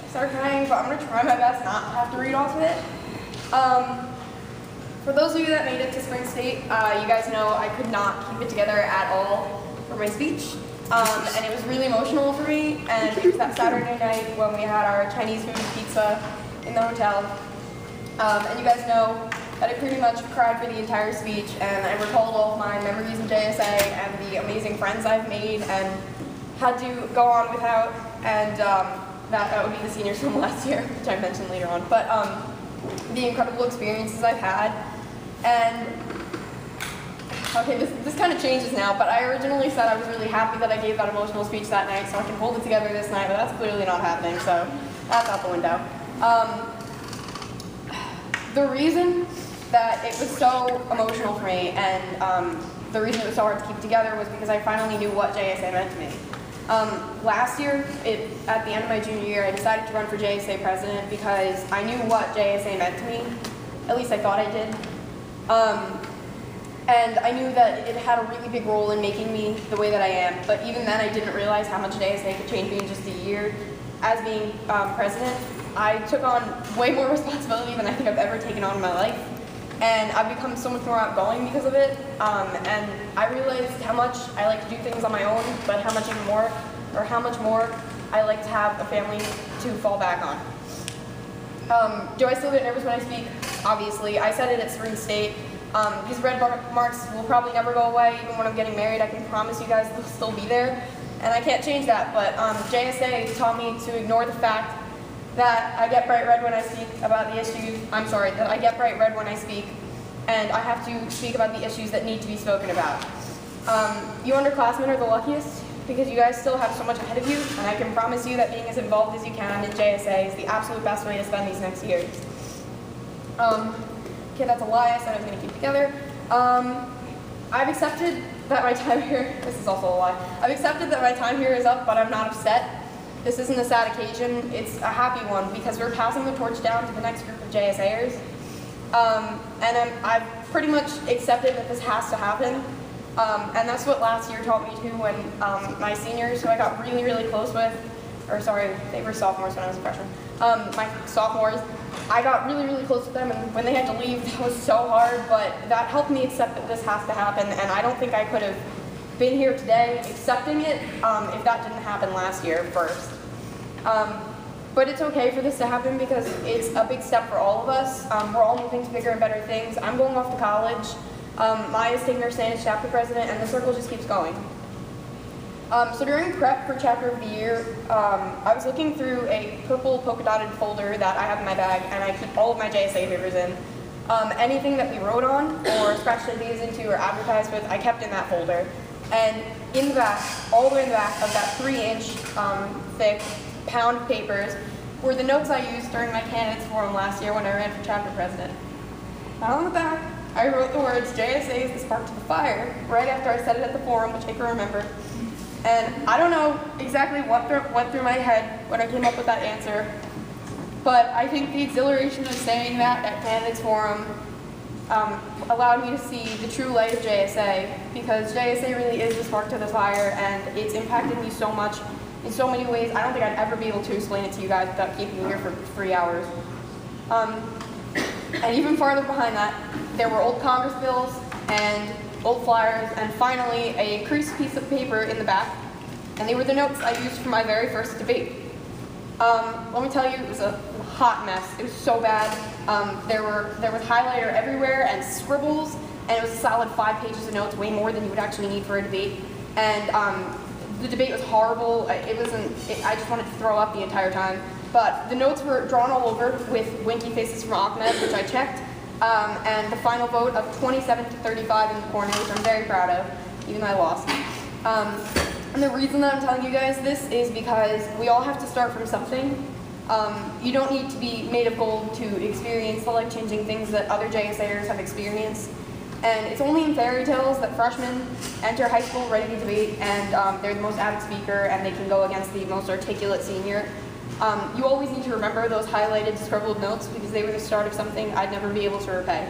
start crying, but I'm going to try my best not to have to read off of it. For those of you that made it to Spring State, you guys know I could not keep it together at all for my speech. And it was really emotional for me, and it was that Saturday night when we had our Chinese food pizza in the hotel. And you guys know that I pretty much cried for the entire speech, and I recalled all of my memories of JSA and the amazing friends I've made and had to go on without, and that would be the seniors from last year, which I mentioned later on. But the incredible experiences I've had, and okay, this kind of changes now, but I originally said I was really happy that I gave that emotional speech that night so I can hold it together this night, but that's clearly not happening, so that's out the window. The reason that it was so emotional for me and the reason it was so hard to keep together was because I finally knew what JSA meant to me. Last year, at the end of my junior year, I decided to run for JSA president because I knew what JSA meant to me. At least I thought I did. And I knew that it had a really big role in making me the way that I am, but even then I didn't realize how much JSA could change me in just a year. As being president, I took on way more responsibility than I think I've ever taken on in my life, and I've become so much more outgoing because of it, and I realized how much I like to do things on my own, but how much more I like to have a family to fall back on. Do I still get nervous when I speak? Obviously. I said it at Spring State. These red marks will probably never go away. Even when I'm getting married, I can promise you guys they'll still be there. And I can't change that, but JSA taught me to ignore the fact that I get bright red when I speak about the issues, that I get bright red when I speak, and I have to speak about the issues that need to be spoken about. You underclassmen are the luckiest, because you guys still have so much ahead of you, and I can promise you that being as involved as you can in JSA is the absolute best way to spend these next years. Okay, that's a lie. I said I was going to keep together. I've accepted that my time here, this is also a lie. I've accepted that my time here is up, but I'm not upset. This isn't a sad occasion, it's a happy one, because we're passing the torch down to the next group of JSAers. And I've pretty much accepted that this has to happen. And that's what last year taught me too, when my seniors, who I got really, really close with, or sorry, they were sophomores when I was a freshman, my sophomores, I got really, really close with them, and when they had to leave, that was so hard, but that helped me accept that this has to happen, and I don't think I could have been here today accepting it if that didn't happen last year first. But it's okay for this to happen because it's a big step for all of us. We're all moving to bigger and better things. I'm going off to college. Maya's taking her stand as chapter president, and the circle just keeps going. So during prep for chapter of the year, I was looking through a purple polka dotted folder that I have in my bag, and I keep all of my JSA papers in. Anything that we wrote on, or scratched ideas into, or advertised with, I kept in that folder. And in the back, all the way in the back of that 3-inch thick pound of papers, were the notes I used during my candidates forum last year when I ran for chapter president. Now on the back, I wrote the words, JSA is the spark to the fire, right after I said it at the forum, which I can remember. And I don't know exactly what went through my head when I came up with that answer, but I think the exhilaration of saying that at Candidates Forum allowed me to see the true light of JSA, because JSA really is the spark to the fire, and it's impacted me so much in so many ways. I don't think I'd ever be able to explain it to you guys without keeping you here for 3 hours. And even farther behind that, there were old Congress bills and old flyers, and finally a creased piece of paper in the back, and they were the notes I used for my very first debate. Let me tell you, it was a hot mess. It was so bad. There was highlighter everywhere and scribbles, and it was a solid 5 pages of notes, way more than you would actually need for a debate. And the debate was horrible. I just wanted to throw up the entire time. But the notes were drawn all over with winky faces from Ahmed, which I checked. And the final vote of 27 to 35 in the corner, which I'm very proud of, even though I lost. And the reason that I'm telling you guys this is because we all have to start from something. You don't need to be made of gold to experience the life-changing things that other JSAers have experienced. And it's only in fairy tales that freshmen enter high school ready to debate, and they're the most avid speaker, and they can go against the most articulate senior. You always need to remember those highlighted, scribbled notes, because they were the start of something I'd never be able to repay.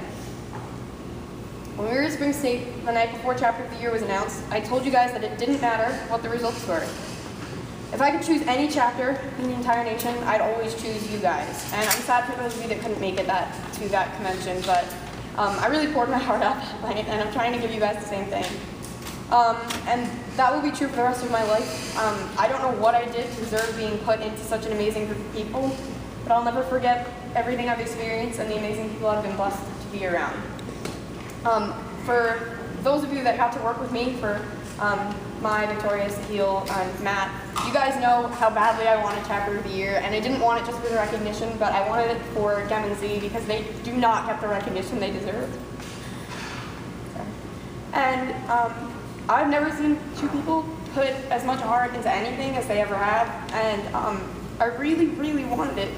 When we were at Spring State, the night before chapter of the year was announced, I told you guys that it didn't matter what the results were. If I could choose any chapter in the entire nation, I'd always choose you guys. And I'm sad for those of you that couldn't make it to that convention, but I really poured my heart out that night, and I'm trying to give you guys the same thing. And that will be true for the rest of my life. I don't know what I did to deserve being put into such an amazing group of people, but I'll never forget everything I've experienced and the amazing people I've been blessed to be around. For those of you that got to work with me for my Victoria, Sahil, and Matt, you guys know how badly I wanted Chapter of the Year, and I didn't want it just for the recognition, but I wanted it for Gem and Z because they do not get the recognition they deserve. And I've never seen two people put as much heart into anything as they ever have, and I really, really wanted it.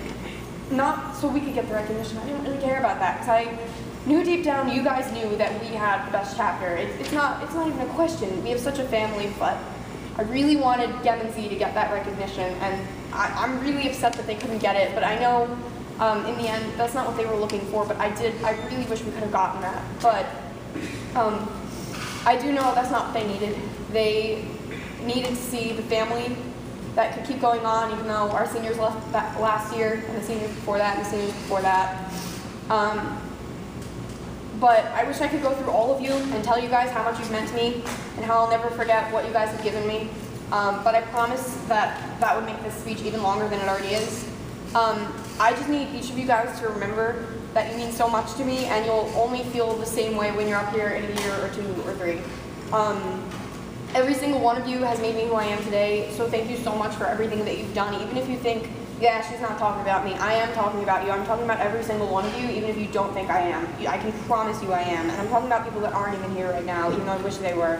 Not so we could get the recognition. I didn't really care about that because I knew deep down you guys knew that we had the best chapter. It's not even a question. We have such a family, but I really wanted Gem and Z to get that recognition, and I'm really upset that they couldn't get it. But I know in the end that's not what they were looking for. But I really wish we could have gotten that. But I do know that's not what they needed. They needed to see the family that could keep going on, even though our seniors left last year, and the seniors before that, and the seniors before that. But I wish I could go through all of you and tell you guys how much you've meant to me and how I'll never forget what you guys have given me. But I promise that would make this speech even longer than it already is. I just need each of you guys to remember that you mean so much to me, and you'll only feel the same way when you're up here in a year or 2 or 3. Every single one of you has made me who I am today, so thank you so much for everything that you've done. Even if you think, yeah, she's not talking about me, I am talking about you. I'm talking about every single one of you, even if you don't think I am. I can promise you I am. And I'm talking about people that aren't even here right now, even though I wish they were.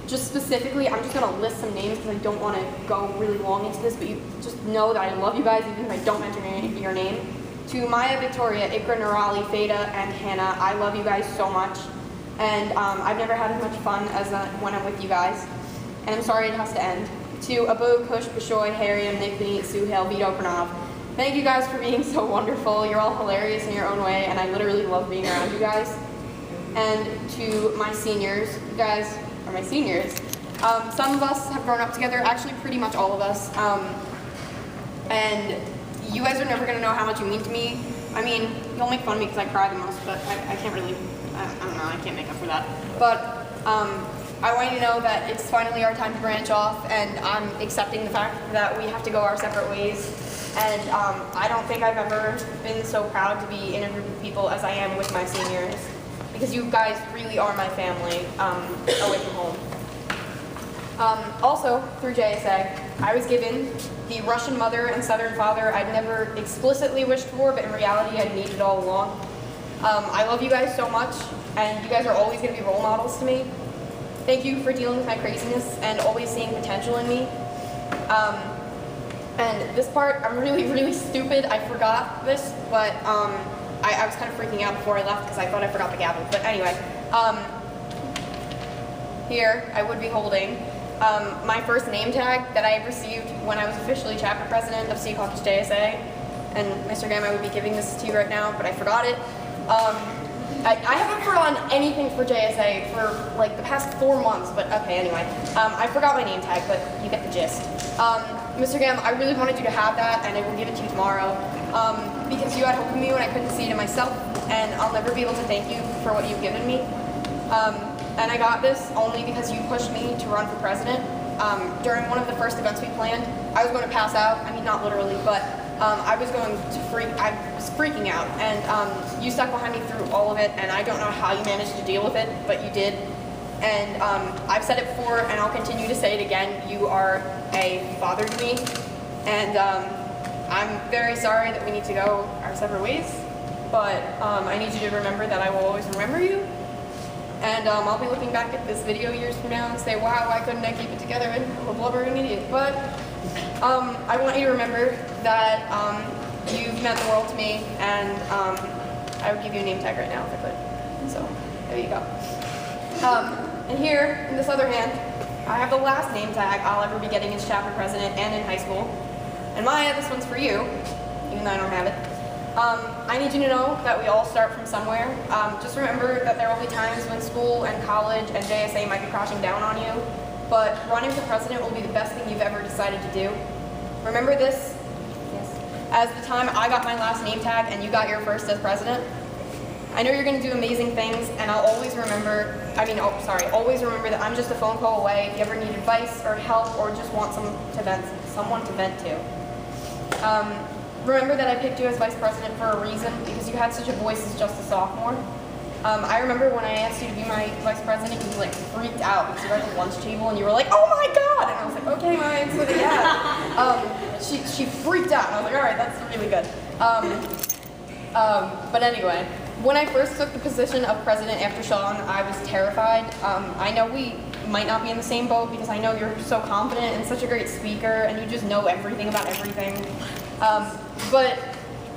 Just specifically, I'm just going to list some names because I don't want to go really long into this, but you just know that I love you guys, even if I don't mention your name. To Maya, Victoria, Ikra, Nurali, Feda, and Hannah, I love you guys so much. And I've never had as much fun as when I'm with you guys. And I'm sorry it has to end. To Abu, Kush, Bishoy, Hariam, Nikni, Suhail, Vito, Pranav, thank you guys for being so wonderful. You're all hilarious in your own way, and I literally love being around you guys. And to my seniors, you guys are my seniors. Some of us have grown up together, actually pretty much all of us. And you guys are never going to know how much you mean to me. I mean, you'll make fun of me because I cry the most, but I can't really, I don't know, I can't make up for that. But I want you to know that it's finally our time to branch off, and I'm accepting the fact that we have to go our separate ways. And I don't think I've ever been so proud to be in a group of people as I am with my seniors, because you guys really are my family away from home. Also, through JSA, I was given the Russian mother and Southern father I'd never explicitly wished for, but in reality I'd needed all along. I love you guys so much, and you guys are always going to be role models to me. Thank you for dealing with my craziness and always seeing potential in me. And this part, I'm really, really stupid. I forgot this, but I was kind of freaking out before I left because I thought I forgot the gavel. But anyway, here I would be holding my first name tag that I received when I was officially chapter president of Sea Caucus JSA. And Mr. Graham, I would be giving this to you right now, but I forgot it. I haven't forgotten anything for JSA for like the past 4 months, but okay, anyway. I forgot my name tag, but you get the gist. Mr. Graham, I really wanted you to have that, and I will give it to you tomorrow, because you had hope in me when I couldn't see it in myself, and I'll never be able to thank you for what you've given me. And I got this only because you pushed me to run for president. During one of the first events we planned, I was going to pass out. I mean, not literally, but I was freaking out, and you stuck behind me through all of it, and I don't know how you managed to deal with it, but you did. And I've said it before, and I'll continue to say it again, you are a father to me, and I'm very sorry that we need to go our separate ways, but I need you to remember that I will always remember you, and I'll be looking back at this video years from now and say, wow, why couldn't I keep it together, and I'm a blubbering idiot, but I want you to remember that you've meant the world to me, and I would give you a name tag right now if I could. So, there you go. And here, in this other hand, I have the last name tag I'll ever be getting as chapter president and in high school. And Maya, this one's for you, even though I don't have it. I need you to know that we all start from somewhere. Just remember that there will be times when school and college and JSA might be crashing down on you. but running for president will be the best thing you've ever decided to do. Remember this as the time I got my last name tag and you got your first as president. I know you're going to do amazing things, and I'll always remember, always remember that I'm just a phone call away if you ever need advice or help or just want someone to vent to. Remember that I picked you as vice president for a reason, because you had such a voice as just a sophomore. I remember when I asked you to be my vice president, you like freaked out because you were at the lunch table and you were like, "Oh my God!" And I was like, "Okay, Ryan, so yeah." She freaked out, and I was like, "All right, that's really good." But anyway, when I first took the position of president after Sean, I was terrified. I know we might not be in the same boat because I know you're so confident and such a great speaker, and you just know everything about everything. But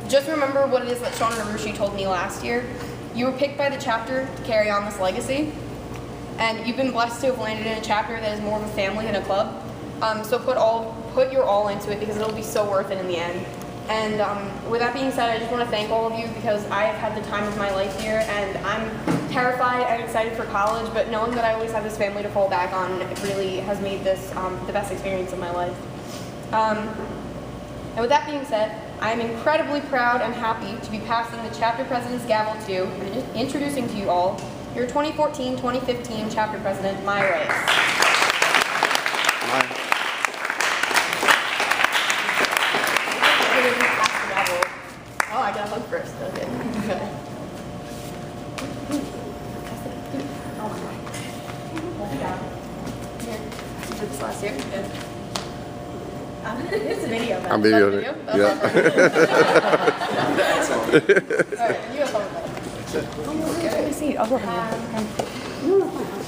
just remember what it is that Sean and Arushi told me last year. You were picked by the chapter to carry on this legacy, and you've been blessed to have landed in a chapter that is more of a family than a club. So put your all into it, because it'll be so worth it in the end. And with that being said, I just want to thank all of you, because I have had the time of my life here, and I'm terrified and excited for college, but knowing that I always have this family to fall back on really has made this the best experience of my life. And with that being said, I am incredibly proud and happy to be passing the Chapter President's Gavel to and introducing to you all your 2014-2015 Chapter President, Maya Reyes. Oh, I gotta look first. Okay. Oh my God. Here. You did this last year? Good. It's a video. I'm videoing it. Yeah. Alright, you have fun with that. Okay. Let me see. I'll go ahead.